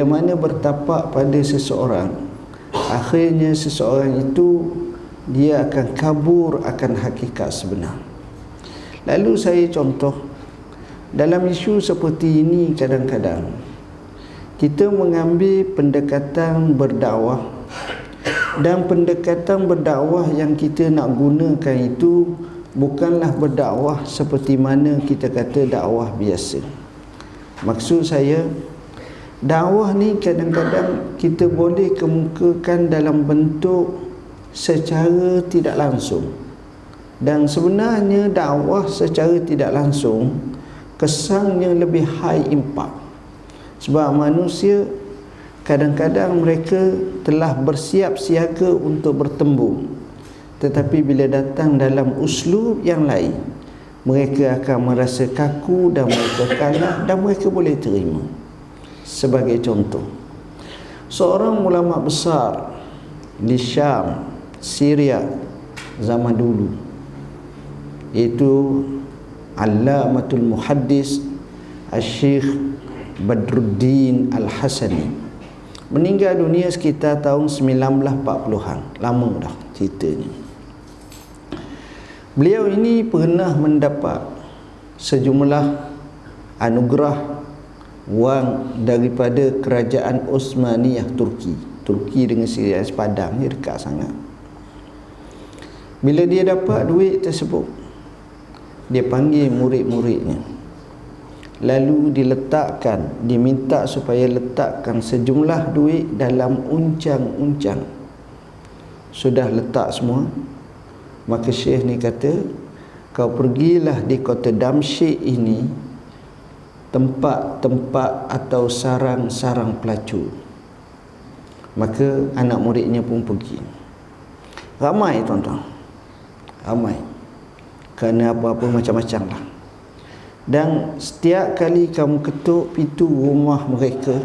mana bertapak pada seseorang, akhirnya seseorang itu dia akan kabur akan hakikat sebenar. Lalu saya contoh, dalam isu seperti ini kadang-kadang kita mengambil pendekatan berdakwah, dan pendekatan berdakwah yang kita nak gunakan itu bukanlah berdakwah seperti mana kita kata dakwah biasa. Maksud saya, dakwah ni kadang-kadang kita boleh kemukakan dalam bentuk secara tidak langsung. Dan sebenarnya dakwah secara tidak langsung kesannya lebih high impact. Sebab manusia kadang-kadang mereka telah bersiap siaga untuk bertembung, tetapi bila datang dalam uslub yang lain, mereka akan merasa kaku dan mereka kalah dan mereka boleh terima. Sebagai contoh, seorang ulama besar di Syam, Syria zaman dulu, iaitu Allamatul Muhaddis Al-Syekh Badruddin Al-Hasani, meninggal dunia sekitar tahun 1940-an. Lama dah ceritanya. Beliau ini pernah mendapat sejumlah anugerah wang daripada kerajaan Osmaniyah Turki dengan Syria sepadang, dia dekat sangat. Bila dia dapat duit tersebut, dia panggil murid-muridnya, lalu diminta supaya letakkan sejumlah duit dalam uncang-uncang. Sudah letak semua, maka Syekh ni kata, kau pergilah di kota Damsyik ini, tempat-tempat atau sarang-sarang pelacur. Maka anak muridnya pun pergi. Ramai tuan-tuan, ramai, kerana apa-apa macam-macam lah. Dan setiap kali kamu ketuk pintu rumah mereka,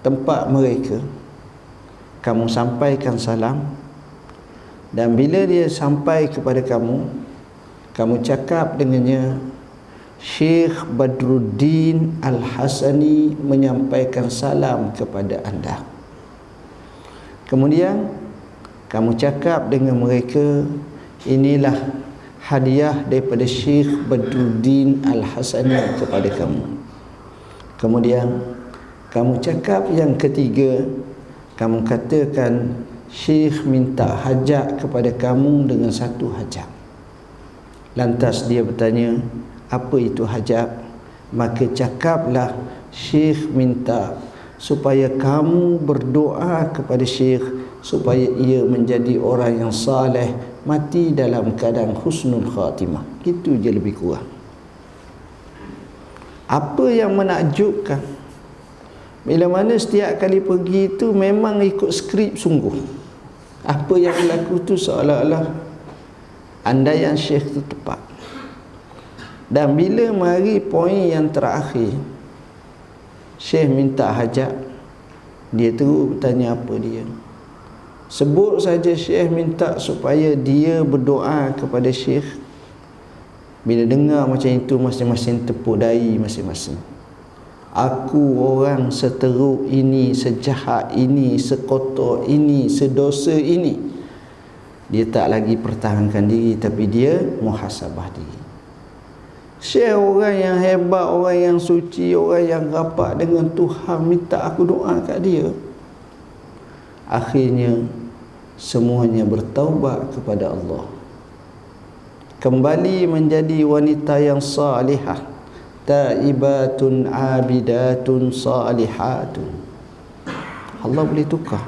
tempat mereka, kamu sampaikan salam. Dan bila dia sampai kepada kamu, kamu cakap dengannya, Syekh Badruddin Al-Hasani menyampaikan salam kepada anda. Kemudian kamu cakap dengan mereka, inilah hadiah daripada Syekh Badruddin Al-Hasani kepada kamu. Kemudian kamu cakap yang ketiga, kamu katakan, Syekh minta hajat kepada kamu dengan satu hajat. Lantas dia bertanya, apa itu hajat? Maka cakaplah, Syekh minta supaya kamu berdoa kepada Syekh supaya ia menjadi orang yang saleh, mati dalam keadaan husnul khatimah. Itu je lebih kurang. Apa yang menakjubkan, bila mana setiap kali pergi itu memang ikut skrip sungguh. Apa yang berlaku tu seolah-olah andaian Syekh itu tepat. Dan bila mari poin yang terakhir, Syekh minta hajat, dia terus bertanya apa dia. Sebut saja Syekh minta supaya dia berdoa kepada Syekh. Bila dengar macam itu, masing-masing tepuk dahi masing-masing. Aku orang seteruk ini, sejahat ini, sekotor ini, sedosa ini. Dia tak lagi pertahankan diri, tapi dia muhasabah diri. Syekh orang yang hebat, orang yang suci, orang yang rapat dengan Tuhan, minta aku doa kat dia. Akhirnya semuanya bertaubat kepada Allah, kembali menjadi wanita yang salihah, taibatun abidatun salihatun. Allah boleh tukar.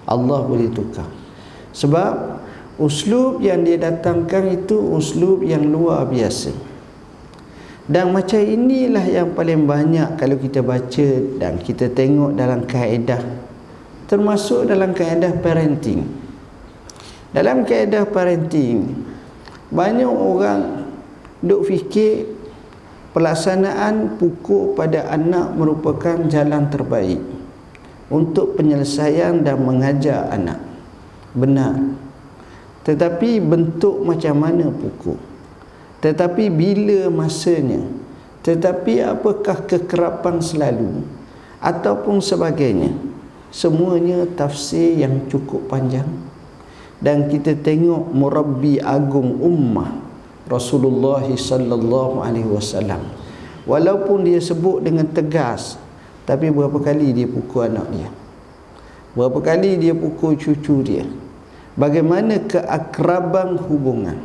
Allah boleh tukar. Sebab uslub yang dia datangkan itu uslub yang luar biasa. Dan macam inilah yang paling banyak kalau kita baca dan kita tengok dalam kaedah, termasuk dalam kaedah parenting. Dalam kaedah parenting, banyak orang duk fikir pelaksanaan pukul pada anak merupakan jalan terbaik untuk penyelesaian dan mengajar anak. Benar. Tetapi bentuk macam mana pukul? Tetapi bila masanya? Tetapi apakah kekerapan selalu? ataupun sebagainya. Semuanya tafsir yang cukup panjang. Dan kita tengok murabbi agung ummah Rasulullah sallallahu alaihi wasallam, walaupun dia sebut dengan tegas, tapi berapa kali dia pukul anak dia, berapa kali dia pukul cucu dia, bagaimana keakraban hubungan,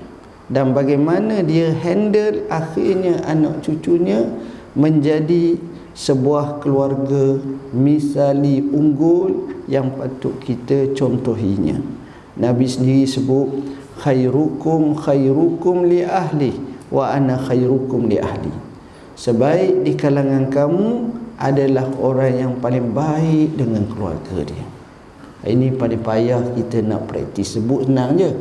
dan bagaimana dia handle akhirnya anak cucunya menjadi sebuah keluarga misali unggul yang patut kita contohinya. Nabi sendiri sebut khairukum khairukum li ahli wa ana khairukum li ahli. Sebaik di kalangan kamu adalah orang yang paling baik dengan keluarga dia. Ini paling payah kita nak praktis, sebut senang je.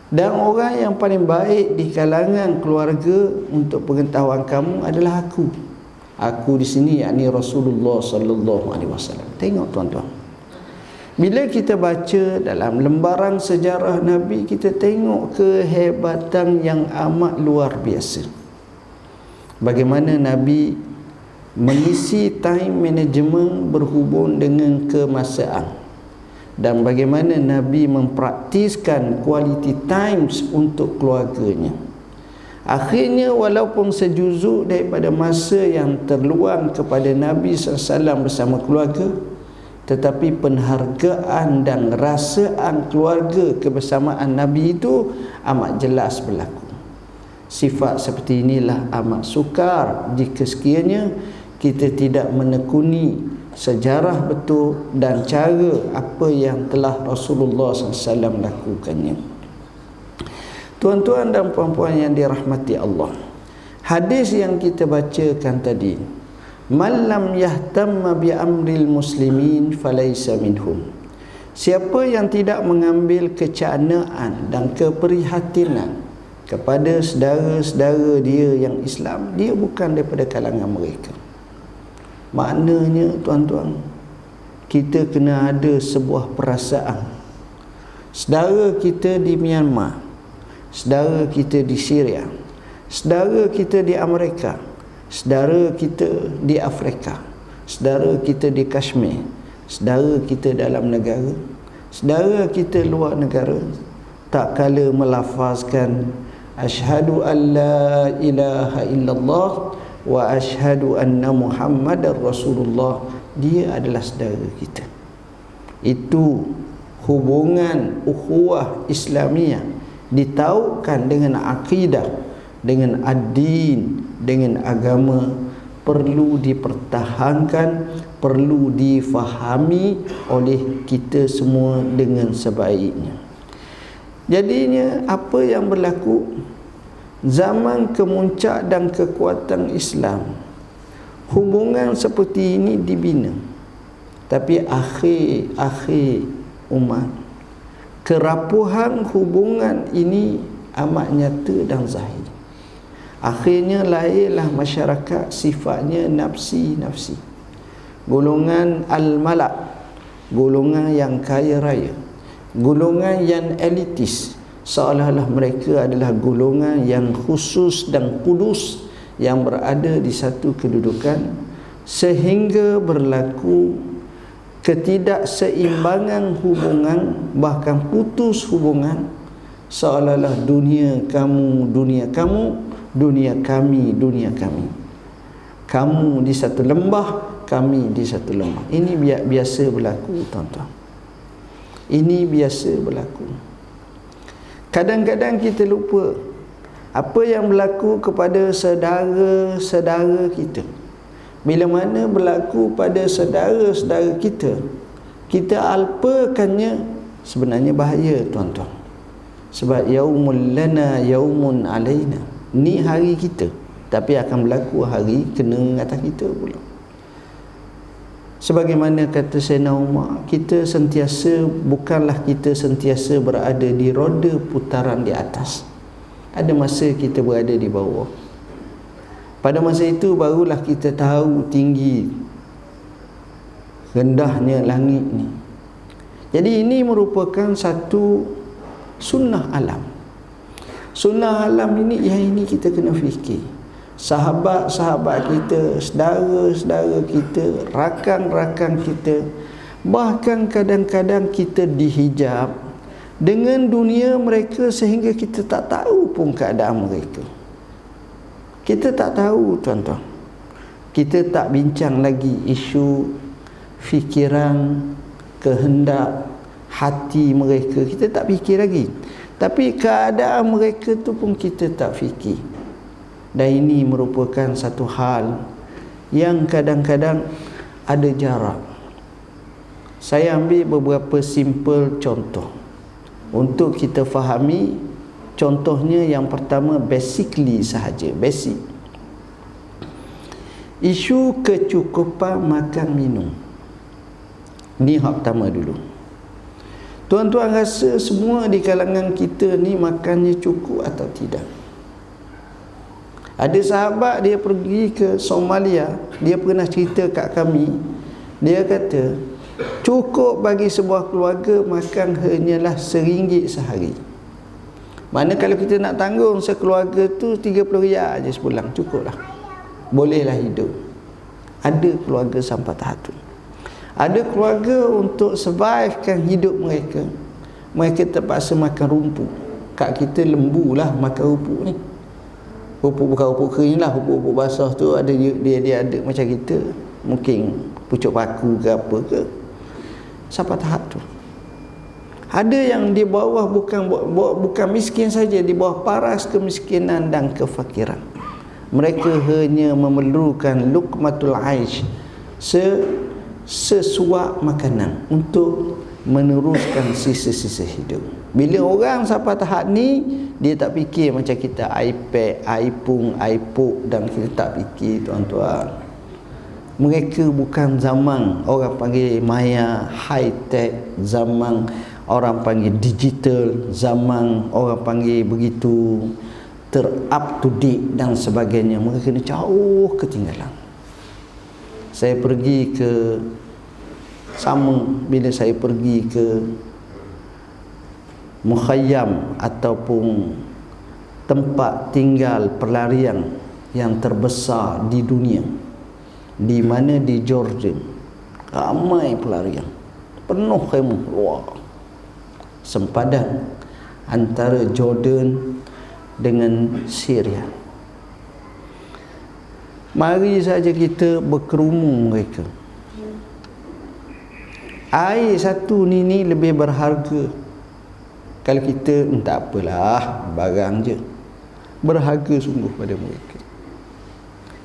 Dan orang yang paling baik di kalangan keluarga untuk pengetahuan kamu adalah aku. Aku di sini yakni Rasulullah sallallahu alaihi wasallam. Tengok tuan-tuan. Bila kita baca dalam lembaran sejarah Nabi, kita tengok kehebatan yang amat luar biasa. Bagaimana Nabi mengisi time management berhubung dengan kemasaan, dan bagaimana Nabi mempraktiskan quality times untuk keluarganya. Akhirnya walaupun sejuzuk daripada masa yang terluang kepada Nabi SAW bersama keluarga, tetapi penghargaan dan rasaan keluarga kebersamaan Nabi itu amat jelas berlaku. Sifat seperti inilah amat sukar jika sekiranya kita tidak menekuni sejarah betul dan cara apa yang telah Rasulullah SAW lakukannya. Tuan-tuan dan puan-puan yang dirahmati Allah, hadis yang kita bacakan tadi, man lam yahtamma bi amril muslimin falaysa minhum. Siapa yang tidak mengambil kecanaan dan keprihatinan kepada saudara-saudara dia yang Islam, dia bukan daripada kalangan mereka. Maknanya tuan-tuan, kita kena ada sebuah perasaan. Saudara kita di Myanmar, saudara kita di Syria, saudara kita di Amerika, saudara kita di Afrika, saudara kita di Kashmir, saudara kita dalam negara, saudara kita luar negara, tak kala melafazkan asyhadu an la ilaha illallah wa asyhadu anna muhammadar rasulullah, dia adalah saudara kita. Itu hubungan ukhuwah Islamiyah ditaukan dengan akidah, dengan ad-din, dengan agama, perlu dipertahankan, perlu difahami oleh kita semua dengan sebaiknya. Jadinya apa yang berlaku zaman kemuncak dan kekuatan Islam, hubungan seperti ini dibina. Tapi akhir umat, kerapuhan hubungan ini amat nyata dan zahir. Akhirnya lahirlah masyarakat sifatnya nafsi-nafsi. Golongan al-malak, golongan yang kaya raya, golongan yang elitis, seolah-olah mereka adalah golongan yang khusus dan kudus yang berada di satu kedudukan, sehingga berlaku ketidakseimbangan hubungan, bahkan putus hubungan, seolah-olah dunia kamu, dunia kamu, dunia kami, dunia kami. Kamu di satu lembah, kami di satu lembah. Ini biasa berlaku tuan-tuan. Ini biasa berlaku. Kadang-kadang kita lupa apa yang berlaku kepada saudara-saudara kita. Bila mana berlaku pada saudara-saudara kita, kita alpakannya, sebenarnya bahaya tuan-tuan. Sebab yaumul lana yaumun alaina, ni hari kita, tapi akan berlaku hari kena atas kita pula. Sebagaimana kata Sayyidina Umar, bukanlah kita sentiasa berada di roda putaran di atas. Ada masa kita berada di bawah. Pada masa itu barulah kita tahu tinggi rendahnya langit ni. Jadi ini merupakan satu sunnah alam. Sunnah alam ini, yang ini kita kena fikir. sahabat-sahabat kita, saudara-saudara kita, rakan-rakan kita, bahkan kadang-kadang kita dihijab dengan dunia mereka sehingga kita tak tahu pun keadaan mereka. Kita tak tahu, tuan-tuan. Kita tak bincang lagi isu fikiran, kehendak hati mereka, kita tak fikir lagi. Tapi keadaan mereka tu pun kita tak fikir. Dan ini merupakan satu hal yang kadang-kadang ada jarak. Saya ambil beberapa simple contoh untuk kita fahami. Contohnya yang pertama, basically sahaja, basic. Isu kecukupan makan minum. Ni hak pertama dulu. Tuan-tuan rasa semua di kalangan kita ni makannya cukup atau tidak? Ada sahabat dia pergi ke Somalia, dia pernah cerita kat kami, dia kata cukup bagi sebuah keluarga makan hanyalah RM1 sehari. Mana kalau kita nak tanggung sekeluarga tu 30 riyal aja sebulan, cukuplah. Bolehlah hidup. Ada keluarga sampai tahap tu. Ada keluarga untuk survivekan hidup mereka, mereka terpaksa makan rumput. Kat kita lembu lah makan rumput ni. Rumput bukan rumput kering lah, rumput basah tu ada dia ada macam kita. Mungkin pucuk paku ke apa ke. Sampai tahap tu. Ada yang di bawah bukan miskin saja, di bawah paras kemiskinan dan kefakiran. Mereka hanya memerlukan luqmatul aish, sesuap makanan untuk meneruskan sisa-sisa hidup. Bila orang sampai tahap ni, dia tak fikir macam kita iPad, iPhone, iPod, dan kita tak fikir, tuan-tuan. Mereka bukan zaman orang panggil maya, high tech, zaman orang panggil digital, zaman orang panggil begitu up to date dan sebagainya. Mereka kena jauh ketinggalan. Saya pergi ke bila saya pergi ke mukhayyam ataupun tempat tinggal pelarian yang terbesar di dunia, di mana di Jordan, ramai pelarian, penuh khemah, luar sempadan antara Jordan dengan Syria. Mari saja kita berkerumun mereka. Air satu ni lebih berharga. Kalau kita tak apalah, barang je. Berharga sungguh pada mereka.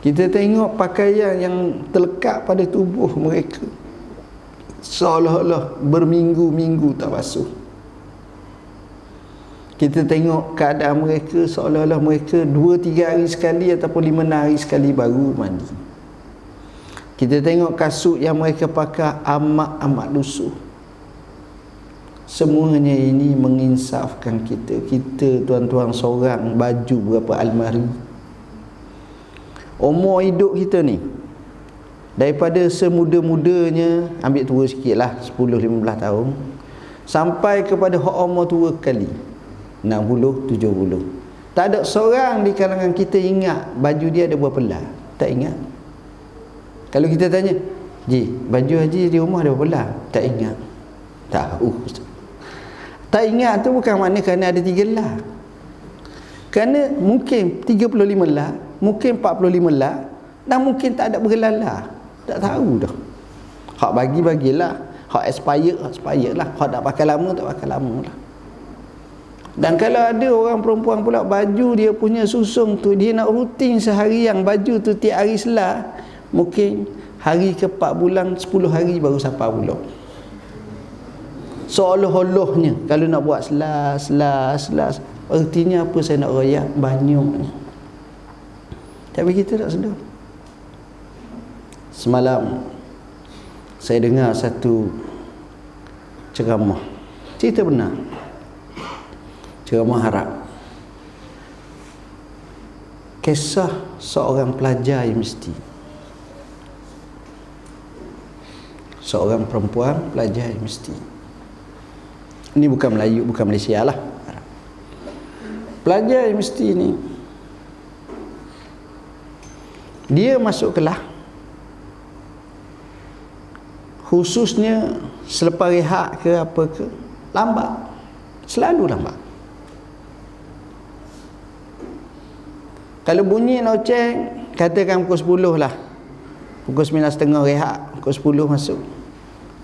Kita tengok pakaian yang terlekat pada tubuh mereka, seolah-olah berminggu-minggu tak basuh. Kita tengok keadaan mereka seolah-olah mereka 2-3 hari sekali ataupun 5 hari sekali baru mandi. Kita tengok kasut yang mereka pakai amat lusuh. Semuanya ini menginsafkan kita. Kita, tuan-tuan, seorang baju berapa almari. Umur hidup kita ni, daripada semuda-mudanya, ambil tua sikit lah, 10-15 tahun, sampai kepada umur tua kali 60, 70. Tak ada seorang di kalangan kita ingat baju dia ada berapa belah. Tak ingat. Kalau kita tanya, Ji, baju Haji di rumah ada berapa belah? Tak ingat. Tahu. Tak ingat tu bukan makna kerana ada 3 lah. Kerana mungkin 35 lah, mungkin 45 lah, dan mungkin tak ada bergelah. Tak tahu dah. Hak bagilah. Hak expired lah. Hak tak pakai lama, tak pakai lama lah. Dan kalau ada orang perempuan pula baju dia punya susung tu, dia nak rutin seharian baju tu tiap hari selah, mungkin hari ke-4 bulan 10 hari baru sampai buluk. Seolah-olahnya kalau nak buat selah, artinya apa saya nak royak banyaknya. Tapi kita tak sedar. Semalam saya dengar satu ceramah, cerita benar, ceramah harap, kisah seorang pelajar universiti, seorang perempuan pelajar universiti. Ini bukan Melayu, bukan Malaysia lah, pelajar universiti ni dia masuk kelas, khususnya selepas rehat ke apa ke, lambat, selalu lambat. Kalau bunyi loceng, katakan pukul 10 lah, pukul 9.30 rehat, pukul 10 masuk,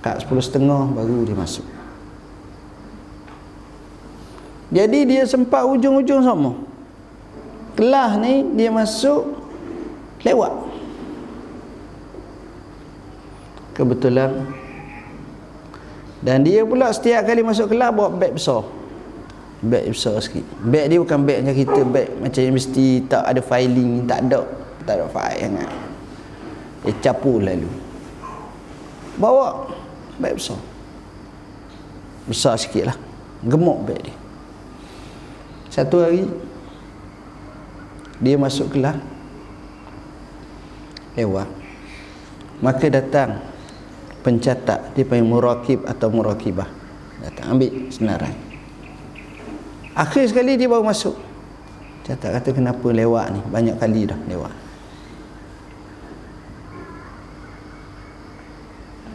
kat 10.30 baru dia masuk. Jadi dia sempat ujung-ujung sama, kelas ni dia masuk lewat. Kebetulan, dan dia pula setiap kali masuk kelas bawa beg besar, beg besar sikit. Beg dia bukan beg macam kita, beg macam mesti tak ada filing, tak ada file sangat. Dia capu lalu bawa beg besar, besar sikit lah, gemuk beg dia. Satu hari dia masuk kelas lewat, maka datang pencatat, dia panggil murakib atau murakibah, datang ambil senarai. Akhir sekali dia baru masuk, catat kata kenapa lewat ni, banyak kali dah lewat.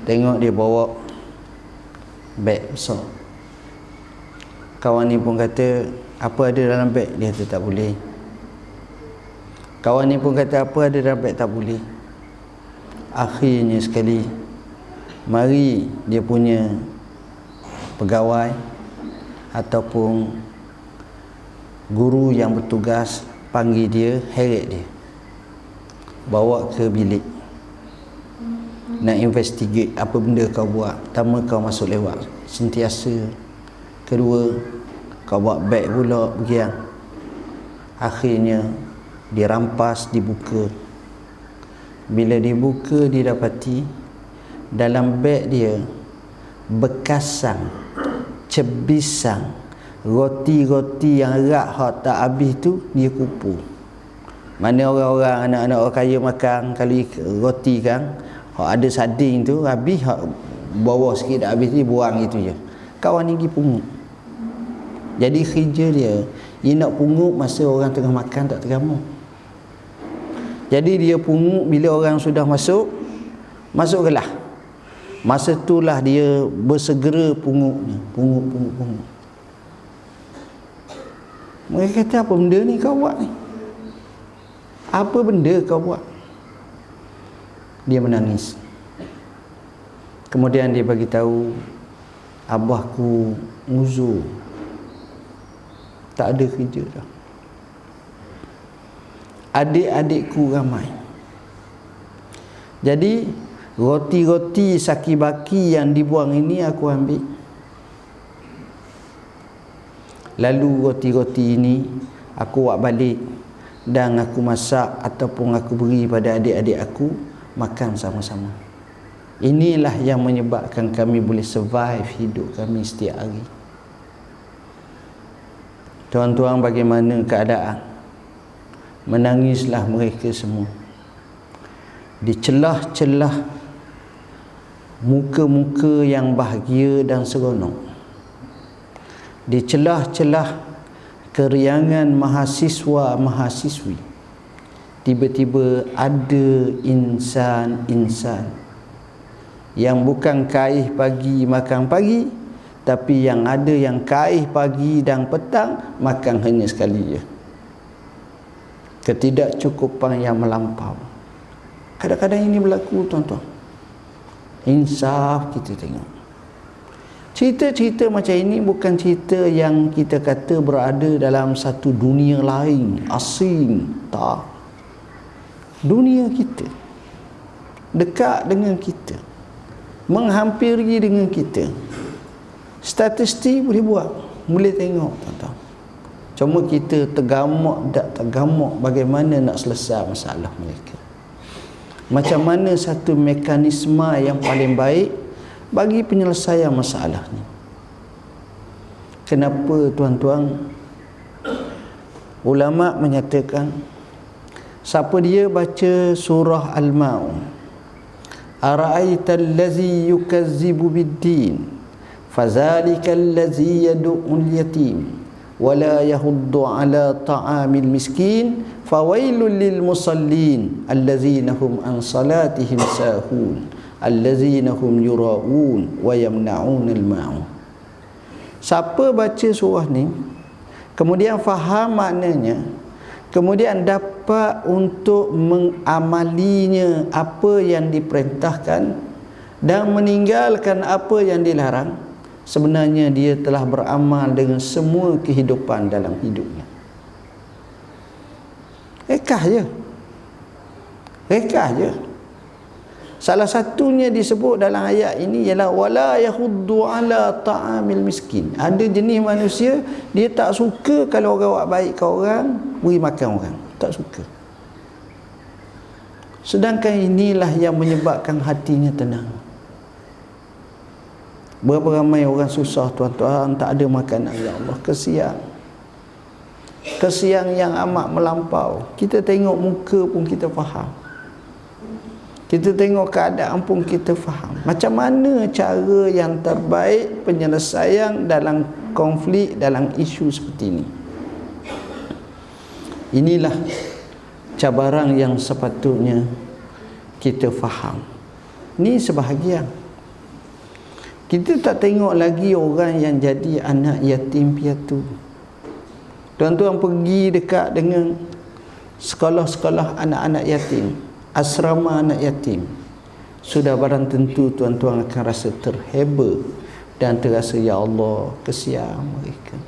Tengok dia bawa beg besar. Kawan ni pun kata, apa ada dalam beg? Dia kata tak boleh. Kawan ni pun kata, apa ada dalam beg? Tak boleh. Akhirnya sekali, mari dia punya pegawai ataupun guru yang bertugas panggil dia, heret dia, bawa ke bilik, nak investigate apa benda kau buat. Pertama, kau masuk lewat sentiasa. Kedua, kau bawa beg pula begiang. Akhirnya dirampas, dibuka. Bila dibuka, didapati dalam beg dia bekasan, cebisan, roti-roti yang rak hak tak habis tu dia kupu. Mana orang-orang, anak-anak orang kaya makan, kalau roti kan, hak ada sarding tu habis, hak bawa sikit dah habis, dia buang itu je. Kawan ni pergi pungut. Jadi kerja dia nak pungut masa orang tengah makan, tak tergamu. Jadi dia pungut bila orang sudah masuk kelas. Masa itulah dia bersegera pungutnya, pungut. Mereka kata, apa benda ni kau buat ni? Apa benda kau buat? Dia menangis. Kemudian dia bagi tahu, abahku uzur, tak ada kerja dah. Adik-adikku ramai. Jadi roti-roti saki-baki yang dibuang ini aku ambil. Lalu roti-roti ini aku buat balik dan aku masak ataupun aku beri pada adik-adik aku makan sama-sama. Inilah yang menyebabkan kami boleh survive hidup kami setiap hari. Tuan-tuan, bagaimana keadaan? Menangislah mereka semua. Di celah-celah muka-muka yang bahagia dan seronok, di celah-celah keriangan mahasiswa-mahasiswi, tiba-tiba ada insan-insan yang bukan kaih pagi makan pagi, tapi yang ada yang kaih pagi dan petang makan hanya sekali je. Ketidakcukupan yang melampau. Kadang-kadang ini berlaku, tuan-tuan. Insaf kita tengok. Cerita-cerita macam ini bukan cerita yang kita kata berada dalam satu dunia lain, asing. Tak. Dunia kita, dekat dengan kita, menghampiri dengan kita. Statistik boleh buat, boleh tengok, tuan-tuan. Cuma kita tergamak bagaimana nak selesai masalah mereka. Macam mana satu mekanisme yang paling baik bagi penyelesaian masalah ni. Kenapa, tuan-tuan? Ulama menyatakan, siapa dia baca surah Al-Maun, ara'aital ladzi yukazzibu bid-din fazalikal ladzi yad'ul yatim wala yahuddu ala ta'amil miskin fawailul lil musallin allazina hum an salatihim sahun allazina hum yura'un wa yamna'unal ma'un. Siapa baca surah ni kemudian faham maknanya, kemudian dapat untuk mengamalinya apa yang diperintahkan dan meninggalkan apa yang dilarang, sebenarnya dia telah beramal dengan semua kehidupan dalam hidupnya. Rekah je. Rekah je. Salah satunya disebut dalam ayat ini ialah wala yahuddu ala ta'amil miskin. Ada jenis manusia dia tak suka kalau orang buat baik ke orang, beri makan orang, tak suka. Sedangkan inilah yang menyebabkan hatinya tenang. Berapa ramai orang susah tuan-tuan, tak ada makanan, ya Allah, kesian. Kesian yang amat melampau. Kita tengok muka pun kita faham. Kita tengok keadaan pun kita faham. Macam mana cara yang terbaik penyelesaian dalam konflik, dalam isu seperti ini. Inilah cabaran yang sepatutnya kita faham. Ini sebahagian. Kita tak tengok lagi orang yang jadi anak yatim piatu. Tuan-tuan pergi dekat dengan sekolah-sekolah anak-anak yatim, asrama anak yatim, sudah barang tentu tuan-tuan akan rasa terheba dan terasa, ya Allah, kesian mereka.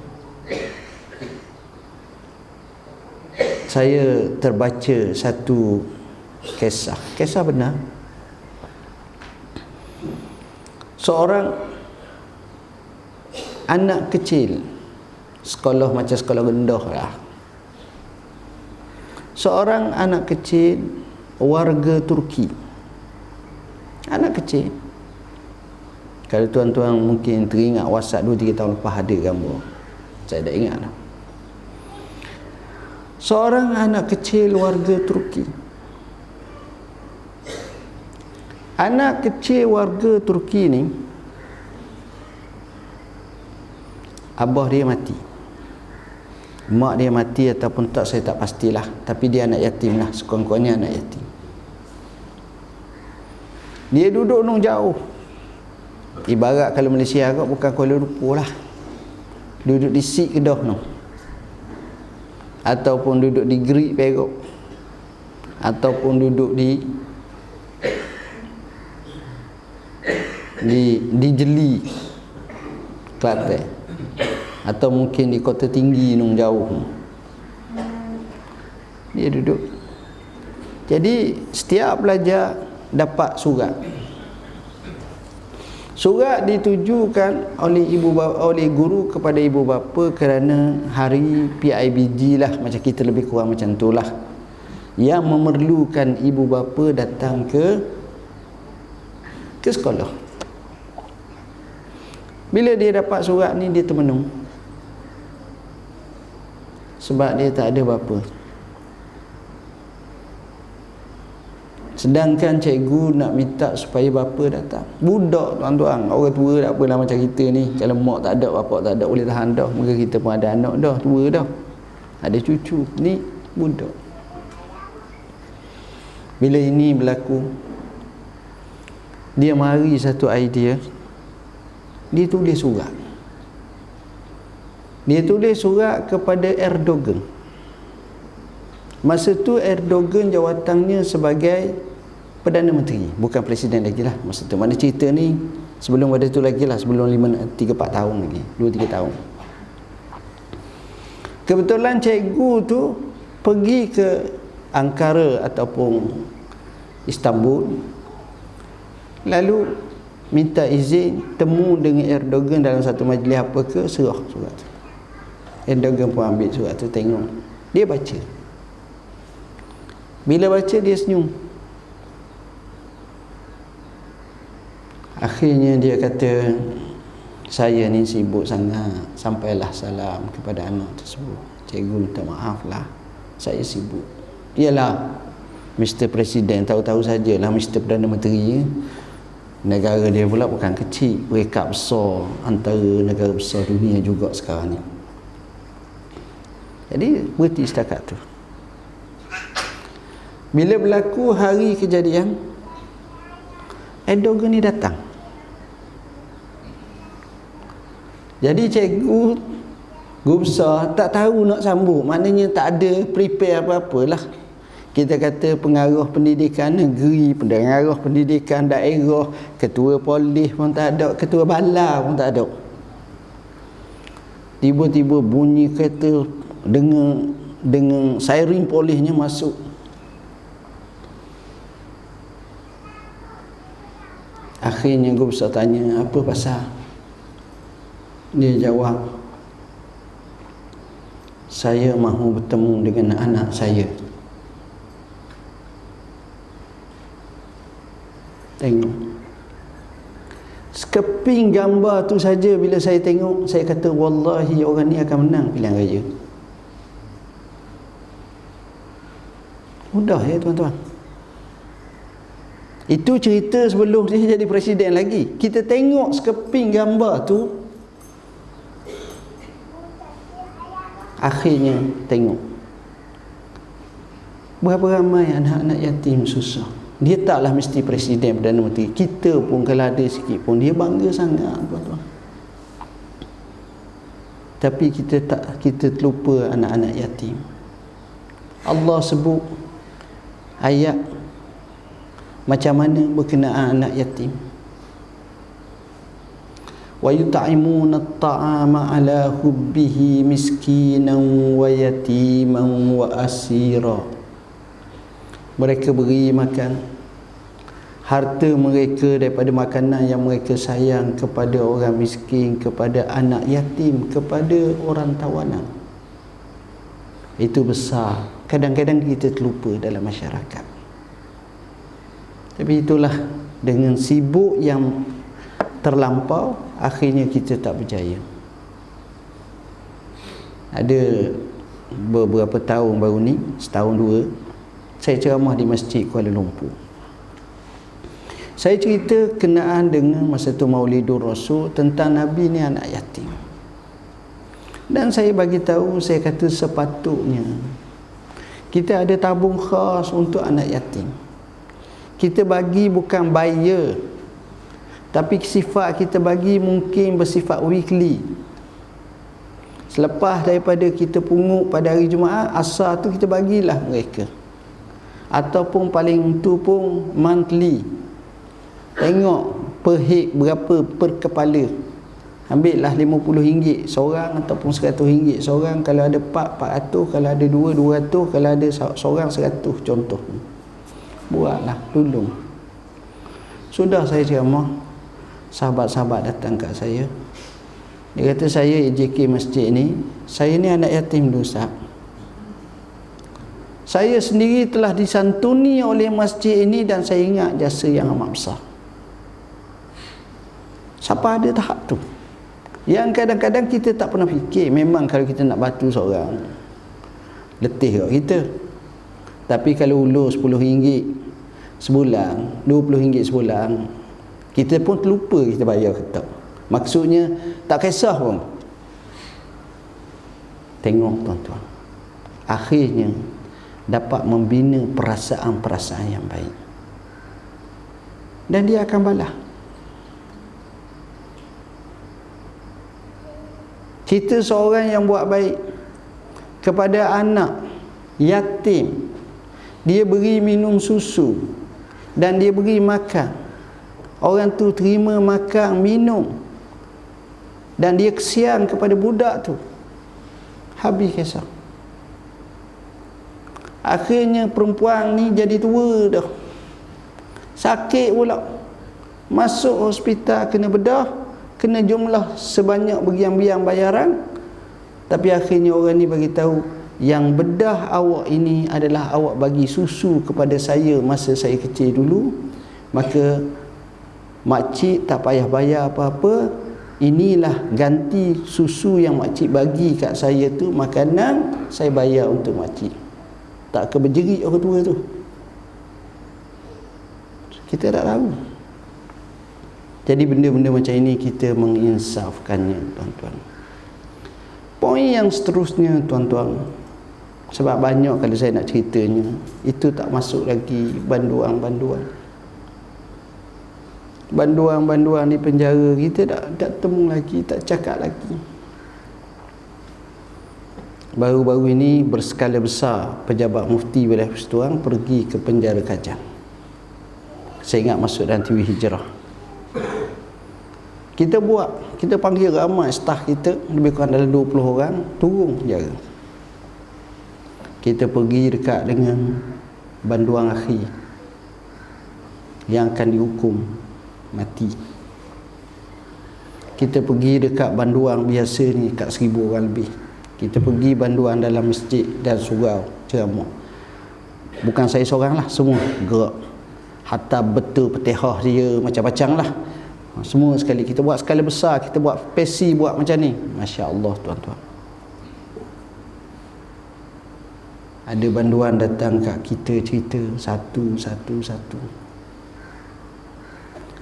Saya terbaca satu kisah benar. Seorang anak kecil, sekolah macam sekolah rendah lah, seorang anak kecil warga Turki. Anak kecil, kalau tuan-tuan mungkin teringat WhatsApp 2-3 tahun lepas ada gambar, saya dah ingat lah. Seorang anak kecil warga Turki. Anak kecil warga Turki ni, abah dia mati, mak dia mati ataupun tak, saya tak pastilah, tapi dia anak yatim lah, sekurang-kurangnya anak yatim. Dia duduk nung jauh, ibarat kalau Malaysia agak bukan Kuala Lumpur lah, duduk di Sik Kedah nung, ataupun duduk di Gerik Perak, ataupun duduk di Jeli Kelantan, atau mungkin di Kota Tinggi nung jauh. Dia duduk. Jadi setiap pelajar dapat surat. Surat ditujukan oleh oleh guru kepada ibu bapa kerana hari PIBG lah, macam kita lebih kurang macam tu lah, yang memerlukan ibu bapa datang ke sekolah. Bila dia dapat surat ni, dia termenung, sebab dia tak ada bapa. Sedangkan cikgu nak minta supaya bapa datang. Budak tuan-tuan, orang tua tak apalah macam kita ni. Kalau mak tak ada, bapa tak ada, boleh tahan dah. Mungkin kita pun ada anak dah, tua dah, ada cucu. Ni budak. Bila ini berlaku, dia mari satu idea. Dia tulis surat. Dia tulis surat kepada Erdogan. Masa tu Erdogan jawatannya sebagai Perdana Menteri, bukan Presiden lagi lah masa tu. Mana cerita ni sebelum pada tu lagi lah, sebelum 3-4 tahun lagi, 2-3 tahun. Kebetulan cikgu tu pergi ke Ankara ataupun Istanbul, lalu minta izin temu dengan Erdogan dalam satu majlis apa ke, serah surat tu. Erdogan pun ambil surat tu, tengok, dia baca. Bila baca dia senyum. Akhirnya dia kata, saya ni sibuk sangat, sampailah salam kepada anak tersebut. Cikgu minta maaf lah, saya sibuk. Yalah, Mr. Presiden, tahu-tahu sajalah Mr. Perdana Menteri, negara dia pula bukan kecil, peringkat besar antara negara besar dunia juga sekarang ni. Jadi berhenti setakat tu. Bila berlaku hari kejadian, Erdogan ni datang. Jadi cikgu guru besar tak tahu nak sambut, maknanya tak ada prepare apa-apalah. Kita kata pengarah pendidikan negeri, pengarah pendidikan daerah, ketua polis pun tak ada, ketua bala pun tak ada. Tiba-tiba bunyi kereta dengan siren polisnya masuk. Akhirnya guru besar tanya, apa pasal? Dia jawab, saya mahu bertemu dengan anak saya. Tengok, sekeping gambar tu saja bila saya tengok, saya kata wallahi orang ni akan menang pilihan raya. Mudah ya tuan-tuan. Itu cerita sebelum dia jadi presiden lagi. Kita tengok sekeping gambar tu, akhirnya tengok berapa ramai anak-anak yatim susah. Dia taklah mesti presiden, Perdana Menteri. Kita pun kalau ada sikit pun dia bangga sangat tuan-tuan. Tapi kita terlupa anak-anak yatim. Allah sebut ayat macam mana berkenaan anak yatim. Wa yut'imuna at-ta'ama 'ala hubbihi miskinan wa yatiman wa asira. Mereka beri makan harta mereka daripada makanan yang mereka sayang kepada orang miskin, kepada anak yatim, kepada orang tawanan. Itu besar. Kadang-kadang kita terlupa dalam masyarakat. Tapi itulah, dengan sibuk yang terlampau, akhirnya kita tak berjaya. Ada beberapa tahun baru ni, setahun dua, saya ceramah di Masjid Kuala Lumpur. Saya cerita kenaan dengan masa tu Maulidur Rasul tentang Nabi ni anak yatim. Dan saya bagi tahu, saya kata sepatutnya kita ada tabung khas untuk anak yatim. Kita bagi bukan bayar, tapi sifat kita bagi mungkin bersifat weekly. Selepas daripada kita pungut pada hari Jumaat, asar tu kita bagilah mereka. Ataupun paling tu pun monthly. Tengok per head berapa per kepala. Ambillah RM50 seorang ataupun RM100 seorang. Kalau ada 400, kalau ada 200, kalau ada seorang 100 contoh. Buatlah dulu. Sudah saya ceramah, sahabat-sahabat datang kat saya. Dia kata, saya AJK masjid ni, saya ni anak yatim dulu Ustaz. Saya sendiri telah disantuni oleh masjid ini dan saya ingat jasa yang amat besar. Siapa ada tahap tu? Yang kadang-kadang kita tak pernah fikir. Memang kalau kita nak bantu seorang, letih kat kita. Tapi kalau ulur RM10 sebulan, RM20 sebulan, kita pun terlupa kita bayar ke tak. Maksudnya tak kisah pun. Tengok tuan-tuan, akhirnya dapat membina perasaan-perasaan yang baik, dan dia akan balas. Kita seorang yang buat baik kepada anak yatim, dia beri minum susu dan dia beri makan, orang tu terima makan, minum, dan dia kesian kepada budak tu, habis kisah. Akhirnya perempuan ni jadi tua dah, sakit pula, masuk hospital, kena bedah, kena jumlah sebanyak bergiang-biang bayaran. Tapi akhirnya orang ni bagi tahu, yang bedah awak ini adalah awak bagi susu kepada saya masa saya kecil dulu, maka makcik tak payah bayar apa-apa. Inilah ganti susu yang makcik bagi kat saya tu, makanan saya bayar untuk makcik. Tak keberjerit orang tua tu. Kita tak tahu. Jadi benda-benda macam ini kita menginsafkannya tuan-tuan. Poin yang seterusnya tuan-tuan, Sebab banyak kalau saya nak ceritanya, itu tak masuk lagi banduan-banduan. Banduan-banduan di penjara kita tak temu lagi, tak cakap lagi. Baru-baru ini berskala besar pejabat mufti wilayah Persatuan pergi ke penjara Kajang. Saya ingat masuk dalam TV Hijrah. Kita panggil ramai staf kita, lebih kurang dalam 20 orang, turun penjara. Kita pergi dekat dengan banduan akhir yang akan dihukum mati. Kita pergi dekat banduan biasa ni kat 1000 orang lebih. Kita pergi banduan dalam masjid dan surau ceramah. Bukan saya seorang lah, semua gerak. Hatta betul Fatihah dia macam-macam lah. Semua sekali. Kita buat skala besar, kita buat pesi buat macam ni. Masya Allah tuan-tuan. Ada banduan datang kat kita cerita satu.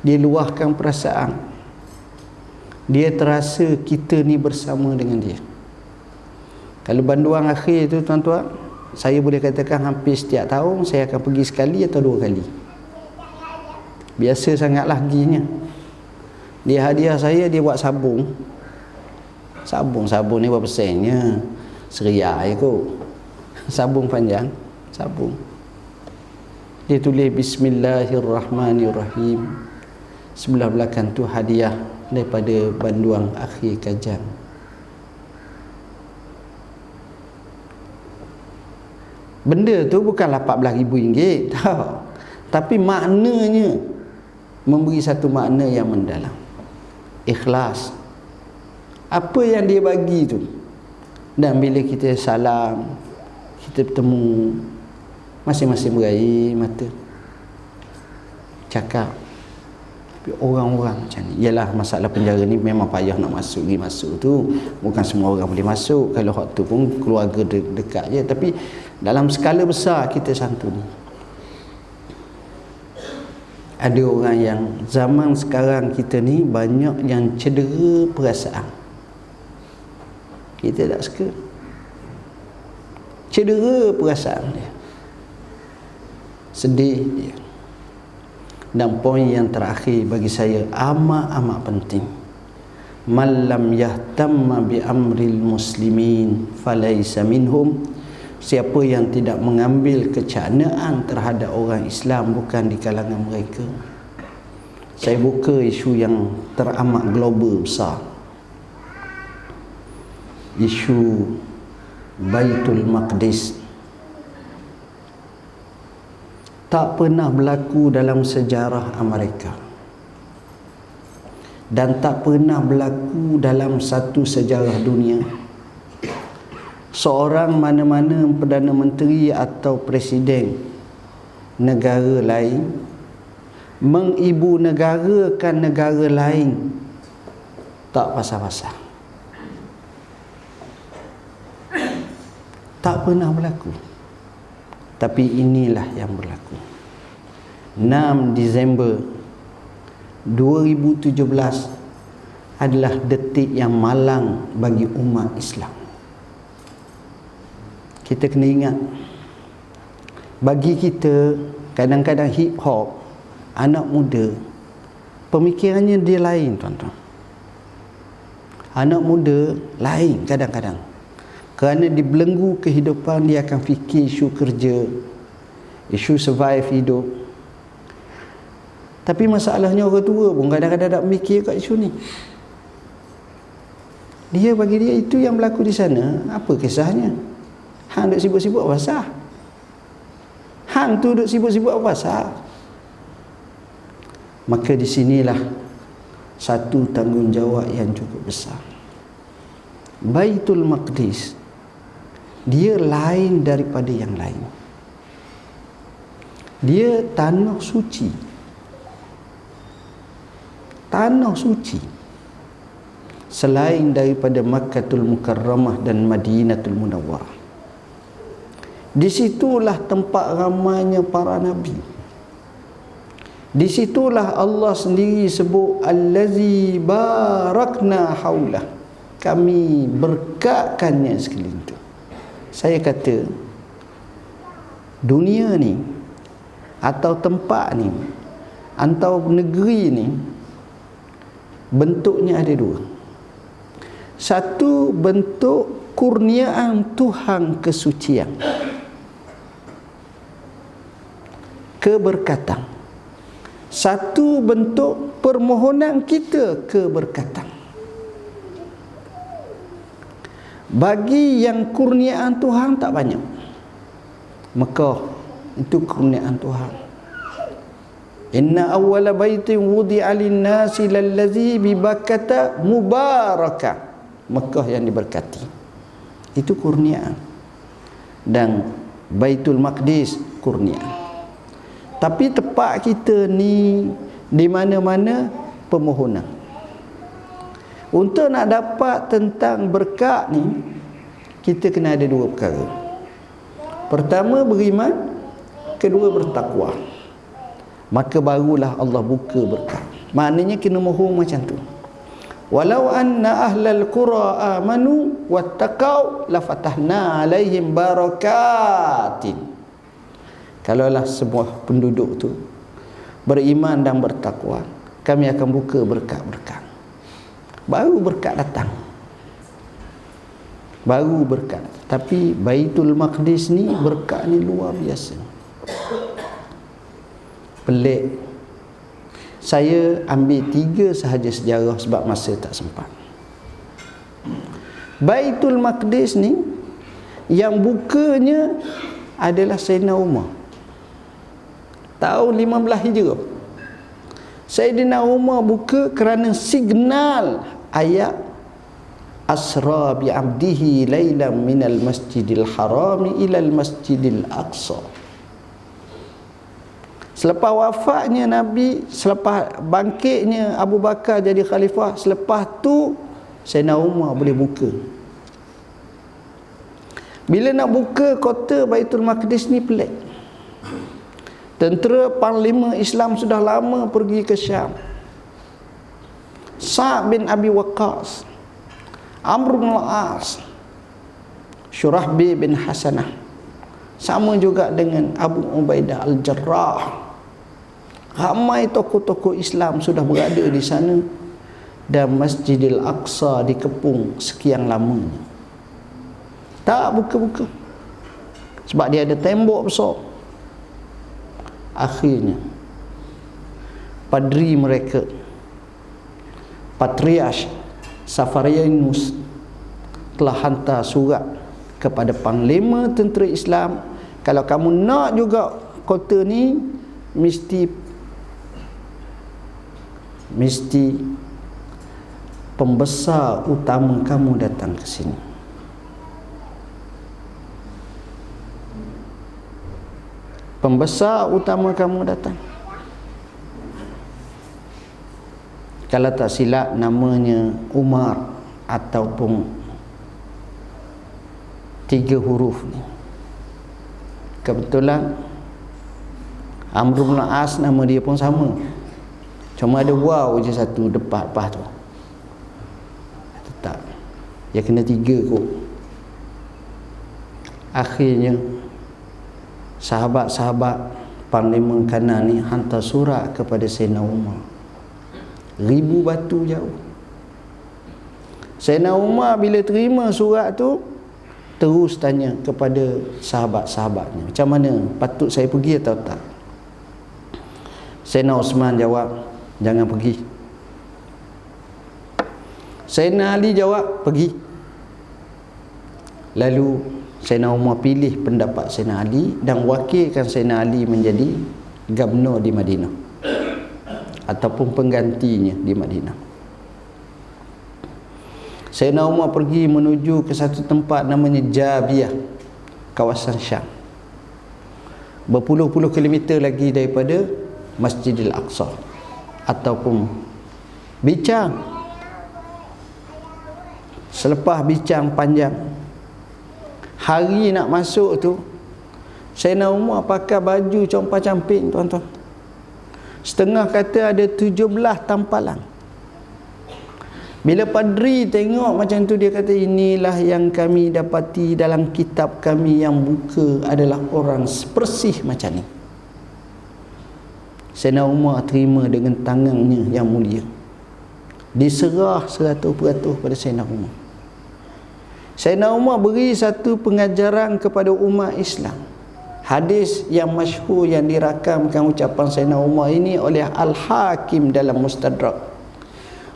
Dia luahkan perasaan. Dia terasa kita ni bersama dengan dia. Kalau banduan akhir tu tuan-tuan, saya boleh katakan hampir setiap tahun saya akan pergi sekali atau 2 kali. Biasa sangatlah ginya. Dia hadiah saya, dia buat sabung. Sabung ni berapa sennya? Seriak je kot. Sabung panjang, sabung. Dia tulis Bismillahirrahmanirrahim. Sebelah belakang tu hadiah daripada banduan akhir Kajang. Benda tu bukanlah RM14,000, tak. Tapi maknanya memberi satu makna yang mendalam. Ikhlas. Apa yang dia bagi tu. Dan bila kita salam, kita bertemu, masing-masing berair mata, cakap. Tapi orang-orang macam ni, ialah masalah penjara ni memang payah nak masuk tu. Bukan semua orang boleh masuk. Kalau waktu pun keluarga dekat je. Tapi dalam skala besar kita santuni. Ada orang yang zaman sekarang kita ni banyak yang cedera perasaan. Kita tak suka. Cedera perasaan dia. Sedih dia. Dan poin yang terakhir bagi saya amat penting. Man lam yahtamma bi amril muslimin falaysa minhum. Siapa yang tidak mengambil kecanaan terhadap orang Islam bukan di kalangan mereka. Saya buka isu yang teramat global besar. Isu Baitul Maqdis. Tak pernah berlaku dalam sejarah Amerika. Dan tak pernah berlaku dalam satu sejarah dunia. Seorang mana-mana Perdana Menteri atau Presiden negara lain mengibu negarakan negara lain tak pasal-pasal. Tak pernah berlaku. Tapi inilah yang berlaku. 6 Disember 2017 adalah detik yang malang bagi umat Islam. Kita kena ingat, bagi kita kadang-kadang hip hop, anak muda, pemikirannya dia lain tuan-tuan. Anak muda lain kadang-kadang. Kerana dibelenggu kehidupan, dia akan fikir isu kerja, isu survive hidup. Tapi masalahnya orang tua pun kadang-kadang tak mikir kat isu ni. Dia bagi dia itu yang berlaku di sana, apa kisahnya? Hang duk sibuk-sibuk apa pasal? Hang tu duk sibuk-sibuk apa pasal? Maka di sinilah satu tanggungjawab yang cukup besar. Baitul Maqdis, dia lain daripada yang lain. Dia tanah suci. Tanah suci. Selain daripada Makkatul Mukarramah dan Madinatul Munawwarah. Di situlah tempat ramainya para nabi. Di situlah Allah sendiri sebut allazi barakna haulah. Kami berkatkannya sekeliling itu. saya kata dunia ni atau tempat ni atau negeri ni bentuknya ada dua. Satu, bentuk kurniaan Tuhan kesucian, keberkatan. Satu, bentuk permohonan kita keberkatan. Bagi yang kurniaan Tuhan tak banyak, Mekah itu kurniaan Tuhan. Inna awwala baitin wudi'a lin-nasi lallazi bi Bakkata mubarakah. Mekah yang diberkati. Itu kurniaan. Dan Baitul Maqdis kurniaan. Tapi tempat kita ni di mana-mana permohonan. Untuk nak dapat tentang berkat ni, kita kena ada dua perkara. Pertama, beriman. Kedua, bertakwa. Maka barulah Allah buka berkat. Maknanya kena mohon macam tu. Walau anna ahlal qura amanu wattaqau lafatahna alaihim barakatin. Kalaulah semua penduduk tu beriman dan bertakwa, kami akan buka berkat-berkat. Baru berkat datang. Baru berkat. Tapi Baitul Maqdis ni berkat ni luar biasa. Pelik. Saya ambil 3 sahaja sejarah sebab masa tak sempat. Baitul Maqdis ni yang bukanya adalah Sayyidina Umar. Tahun 15 Hijrah. Sayyidina Umar buka kerana signal ayat asra bi 'abdihi lailan minal masjidil harami ilal masjidil aqsa. Selepas wafatnya Nabi, selepas bangkitnya Abu Bakar jadi khalifah, selepas tu Sayyidina Umar boleh buka. Bila nak buka kota Baitul Maqdis ni pelik. Tentera panglima Islam sudah lama pergi ke Syam. Sa'ad bin Abi Waqqas, Amr bin al-As, Syurahbil bin Hasanah, sama juga dengan Abu Ubaidah al-Jarrah. Ramai tokoh-tokoh Islam sudah berada di sana, dan Masjidil Aqsa dikepung sekian lamanya. Tak buka-buka sebab dia ada tembok besar. Akhirnya padri mereka, Patriarch Safarianus, telah hantar surat kepada panglima tentera Islam, kalau kamu nak juga kota ni, mesti pembesar utama kamu datang ke sini. Pembesar utama kamu datang. Kalau tak silap namanya Umar ataupun 3 huruf ni. Kebetulan Amr bin al-As nama dia pun sama. Cuma ada waw je satu depan lepas tu. Tak. Dia kena 3 kot. Akhirnya sahabat-sahabat panglima kanan ni hantar surat kepada Sayyidina Umar. 1000 batu jauh. Sayyidina Umar bila terima surat tu, terus tanya kepada sahabat-sahabatnya, macam mana, patut saya pergi atau tak? Sayyidina Osman jawab, jangan pergi. Sayyidina Ali jawab, pergi. Lalu Sayyidina Umar pilih pendapat Sayyidina Ali dan wakilkan Sayyidina Ali menjadi gubernur di Madinah ataupun penggantinya di Madinah. Sayyidina Umar pergi menuju ke satu tempat namanya Jabiyah, kawasan Syam, berpuluh-puluh kilometer lagi daripada Masjidil Aqsa, ataupun bincang. Selepas bincang panjang, hari nak masuk tu, Sayyidina Umar pakai baju compang-camping, tuan-tuan. Setengah kata ada 17 tampalan. Bila padri tengok macam tu, dia kata, inilah yang kami dapati dalam kitab kami yang buka adalah orang sepersih macam ni. Sayyidina Umar terima dengan tangannya yang mulia. Diserah 100% pada Sayyidina Umar. Sayyidina Umar beri satu pengajaran kepada umat Islam. Hadis yang masyhur yang dirakamkan ucapan Sayyidina Umar ini oleh Al-Hakim dalam Mustadrak,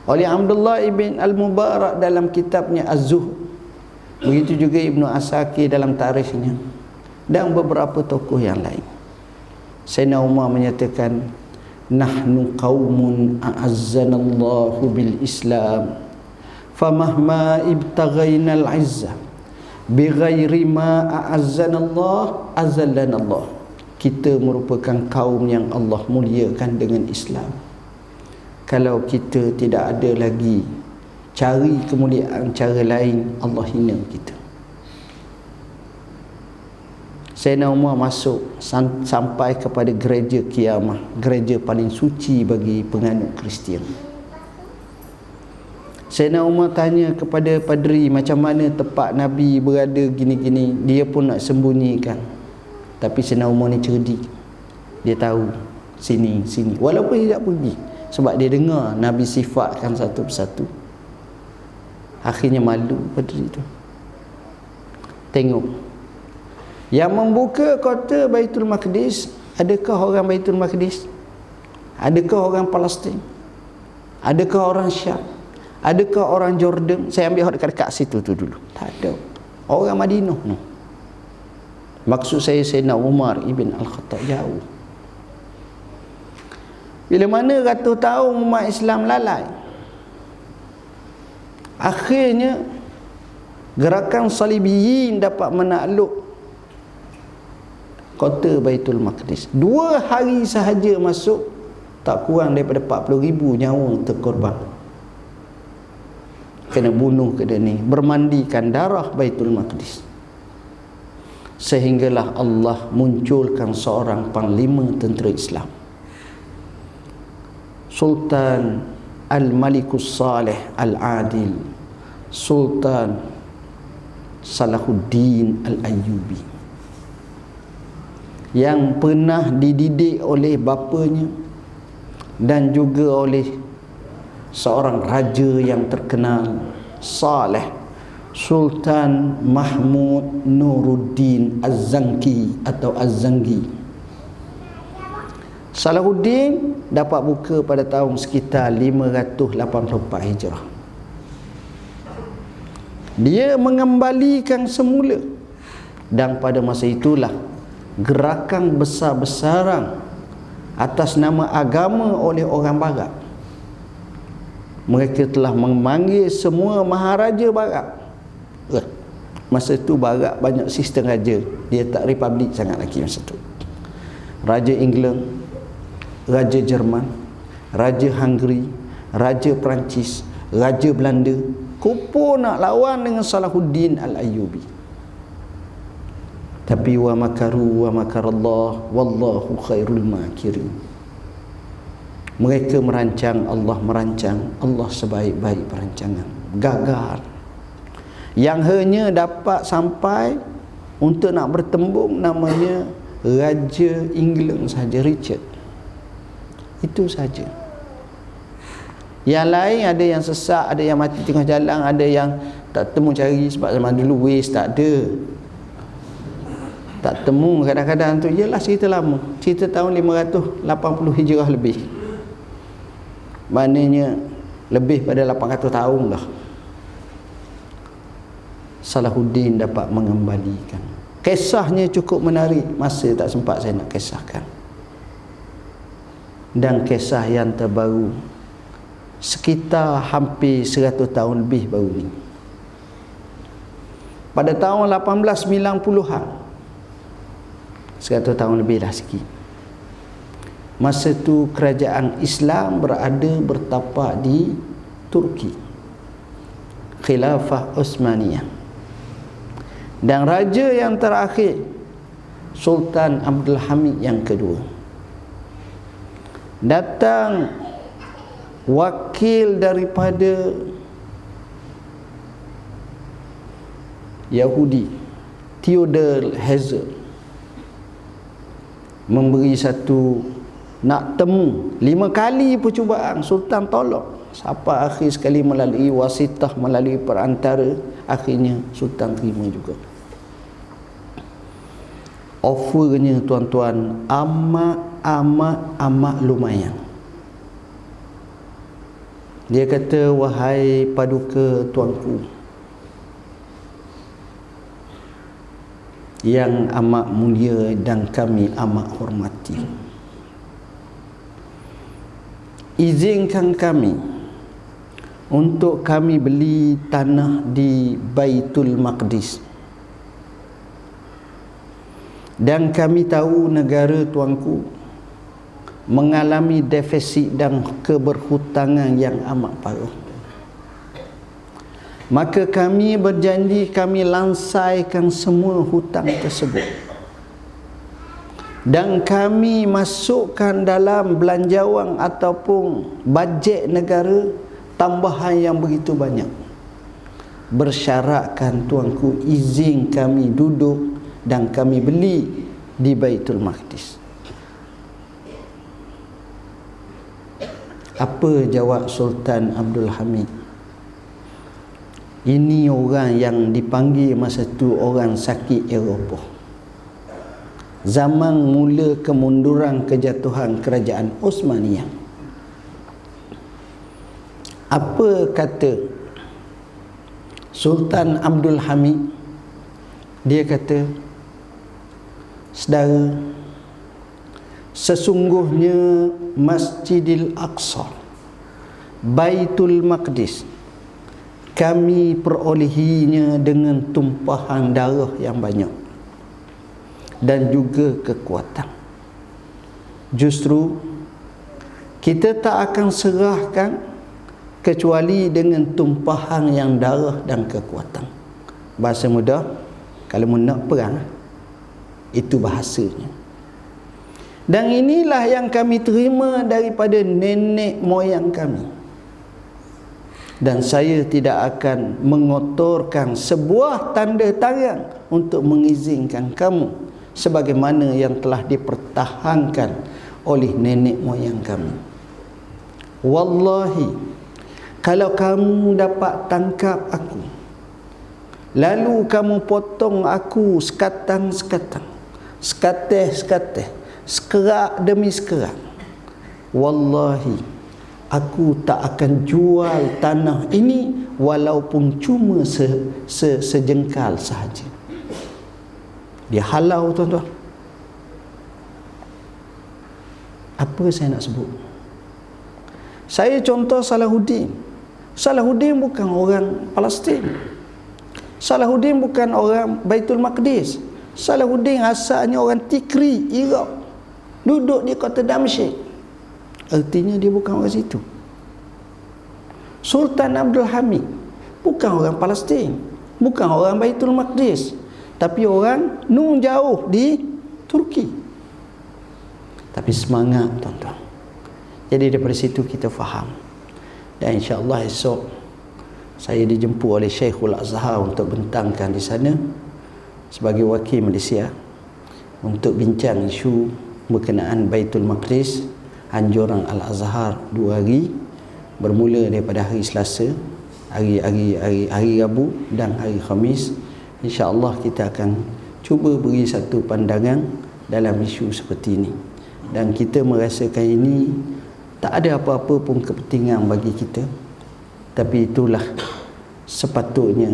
oleh Abdullah ibn Al-Mubarak dalam kitabnya Az-Zuhd, begitu juga Ibnu Asakir dalam tarikhnya, dan beberapa tokoh yang lain. Sayyidina Umar menyatakan, nahnu qaumun a'azzanallahu bil Islam, famahma ibtaghainal izzah bighairi ma a'azzanallah azallanallah. Kita merupakan kaum yang Allah muliakan dengan Islam. Kalau kita tidak ada lagi cari kemuliaan cara lain, Allah hina kita. Sayyidina Umar masuk sampai kepada gereja Kiamah, gereja paling suci bagi penganut Kristian. Sayyidina Umar tanya kepada padri macam mana tempat Nabi berada gini-gini. Dia pun nak sembunyikan, tapi Sayyidina Umar ni cerdik. Dia tahu sini, walaupun dia tak pergi, sebab dia dengar Nabi sifatkan satu persatu. Akhirnya malu padri tu. Tengok, yang membuka kota Baitul Maqdis, adakah orang Baitul Maqdis? Adakah orang Palestin? Adakah orang Syam? Adakah orang Jordan? Saya ambil dekat situ tu dulu. Tak ada. Orang Madinah no. Maksud saya Sayyidina Umar ibn Al-Khattab jauh. Bila mana ratus tahun umat Islam lalai, akhirnya gerakan Salibiyin dapat menakluk kota Baitul Maqdis. 2 hari sahaja masuk, tak kurang daripada 40,000 nyawa terkorban. Kena bunuh ke ni, bermandikan darah Baitul Maqdis. Sehinggalah Allah munculkan seorang panglima tentera Islam, Sultan Al-Malikus Saleh Al-Adil, Sultan Salahuddin Al-Ayyubi, yang pernah dididik oleh bapanya dan juga oleh seorang raja yang terkenal, Saleh, Sultan Mahmud Nuruddin Az-Zanki atau Az-Zangi. Salahuddin dapat buka pada tahun sekitar 584 Hijrah. Dia mengembalikan semula, dan pada masa itulah gerakan besar-besaran atas nama agama oleh orang barat. Mereka telah memanggil semua maharaja barat. Masa itu barat banyak sistem raja, dia tak republik sangat lagi masa itu. Raja England, Raja Jerman, Raja Hungary, Raja Perancis, Raja Belanda kumpul nak lawan dengan Salahuddin Al-Ayyubi. Tapi wa makaru wa makarallah wallahu khairul makirin. Mereka merancang, Allah merancang, Allah sebaik-baik perancangan. Gagal. Yang hanya dapat sampai untuk nak bertembung namanya Raja England saja, Richard. Itu saja. Yang lain ada yang sesak, ada yang mati tengah jalan, ada yang tak temu cari sebab zaman dulu waste tak ada. Tak temu kadang-kadang tu. Ialah cerita lama, cerita tahun 580 Hijrah lebih. Maknanya lebih pada 800 tahun dah. Salahuddin dapat mengembalikan. Kisahnya cukup menarik, masa tak sempat saya nak kisahkan. Dan kisah yang terbaru, sekitar hampir 100 tahun lebih baru ni. Pada tahun 1890-an, 100 tahun lebih dah sikit. Masa tu kerajaan Islam bertapak di Turki, Khilafah Osmaniyah. Dan raja yang terakhir, Sultan Abdul Hamid yang kedua. Datang wakil daripada Yahudi Theodore Herzl memberi satu, nak temu 5 kali percubaan, Sultan tolak. Sampai akhir sekali melalui wasitah, melalui perantara, akhirnya Sultan terima juga. Offernya tuan-tuan amat lumayan. Dia kata, wahai paduka tuanku yang amat mulia dan kami amat hormati, izinkan kami untuk kami beli tanah di Baitul Maqdis. Dan kami tahu negara tuanku mengalami defisit dan keberhutangan yang amat parah. Maka kami berjanji kami lansaikan semua hutang tersebut, dan kami masukkan dalam belanjawan ataupun bajet negara tambahan yang begitu banyak. Bersyaratkan tuanku izin kami duduk dan kami beli di Baitul Maqdis. Apa jawab Sultan Abdul Hamid? Ini orang yang dipanggil masa tu orang sakit Eropah. Zaman mula kemunduran kejatuhan kerajaan Osmaniyah. Apa kata Sultan Abdul Hamid? Dia kata, saudara, sesungguhnya Masjidil Aqsa, Baitul Maqdis, kami perolehinya dengan tumpahan darah yang banyak dan juga kekuatan. Justru kita tak akan serahkan kecuali dengan tumpahan yang darah dan kekuatan. Bahasa mudah, kalau nak perang, itu bahasanya. Dan inilah yang kami terima daripada nenek moyang kami. Dan saya tidak akan mengotorkan sebuah tanda tangan untuk mengizinkan kamu sebagaimana yang telah dipertahankan oleh nenek moyang kami. Wallahi, kalau kamu dapat tangkap aku, lalu kamu potong aku sekatang-sekatang, sekateh-sekateh, sekerak demi sekerak, wallahi, aku tak akan jual tanah ini walaupun cuma sejengkal sahaja. Dia halau, tuan-tuan. Apa saya nak sebut? Saya contoh Salahuddin. Salahuddin bukan orang Palestin. Salahuddin bukan orang Baitul Maqdis. Salahuddin asalnya orang Tikri, Iraq, duduk di kota Damsyik. Artinya dia bukan orang situ. Sultan Abdul Hamid bukan orang Palestin, bukan orang Baitul Maqdis, tapi orang nun jauh di Turki. Tapi semangat, tuan-tuan. Jadi daripada situ kita faham. Dan insya-Allah esok saya dijemput oleh Syekhul Azhar untuk bentangkan di sana sebagai wakil Malaysia untuk bincang isu berkenaan Baitul Maqdis, anjuran Al-Azhar 2 hari, bermula daripada hari Selasa, hari Rabu dan hari Khamis. InsyaAllah kita akan cuba beri satu pandangan dalam isu seperti ini. Dan kita merasakan ini tak ada apa-apa pun kepentingan bagi kita, tapi itulah sepatutnya.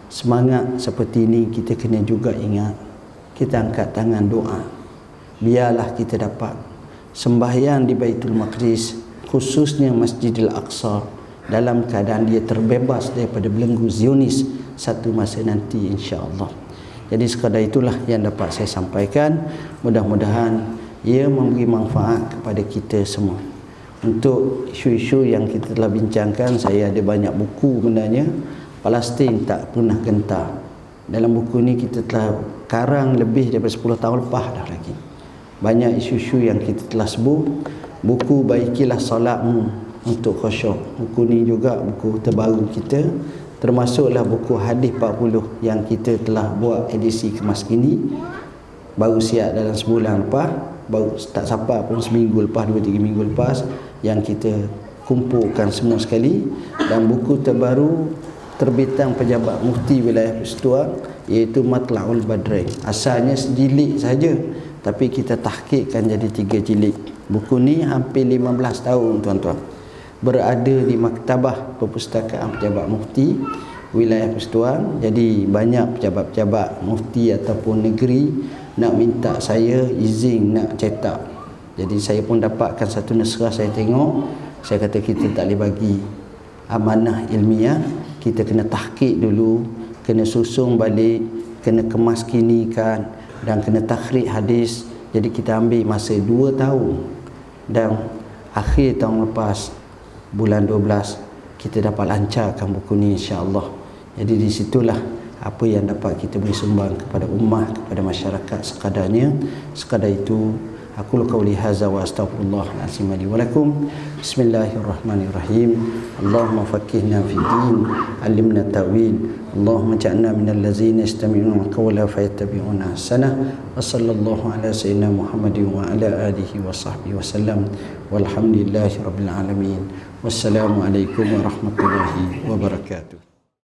Semangat seperti ini kita kena juga ingat, kita angkat tangan doa, biarlah kita dapat sembahyang di Baitul Maqdis, khususnya Masjidil Aqsa, dalam keadaan dia terbebas daripada belenggu Zionis satu masa nanti, insya-Allah. Jadi sekadar itulah yang dapat saya sampaikan. Mudah-mudahan ia memberi manfaat kepada kita semua. Untuk isu-isu yang kita telah bincangkan, saya ada banyak buku sebenarnya. Palestin tak pernah gentar. Dalam buku ni kita telah karang lebih daripada 10 tahun lepas dah lagi. Banyak isu-isu yang kita telah sebut. Buku Baikilah Solatmu untuk Khusyuk, buku ni juga buku terbaru kita, termasuklah buku hadis 40 yang kita telah buat edisi kemas kini, baru siap dalam sebulan lepas, baru tak sampai pun seminggu lepas, 2-3 minggu lepas, yang kita kumpulkan semua sekali. Dan buku terbaru terbitan Pejabat Mufti Wilayah Persekutuan, iaitu Matla'ul Badrain. Asalnya sejilid saja, tapi kita tahqiqkan jadi 3 jilid. Buku ni hampir 15 tahun tuan-tuan berada di Maktabah Perpustakaan Pejabat Mufti Wilayah Persekutuan. Jadi banyak pejabat-pejabat mufti ataupun negeri nak minta saya izin nak cetak. Jadi saya pun dapatkan satu naskah, saya tengok, saya kata kita tak boleh bagi amanah ilmiah, kita kena tahqiq dulu, kena susung balik, kena kemas kinikan dan kena takhrij hadis. Jadi kita ambil masa 2 tahun, dan akhir tahun lepas bulan 12 kita dapat lancarkan buku ni, insya-Allah. Jadi di situlah apa yang dapat kita beri sumbang kepada ummah, kepada masyarakat sekadarnya. Sekadar itu aku qauli hadza wa astaghfirullahalazim li wa lakum. Bismillahirrahmanirrahim. Allahumma faqqihna fid din, 'allimna ta'wil. Allahumma ja'alna minal ladzina yastami'una qawla fayattabi'una ahsanah. Wa sallallahu ala sayyidina Muhammadin wa ala alihi wa sahbihi wasallam. Walhamdulillahirabbil alamin. Wassalamu alaikum warahmatullahi wabarakatuh.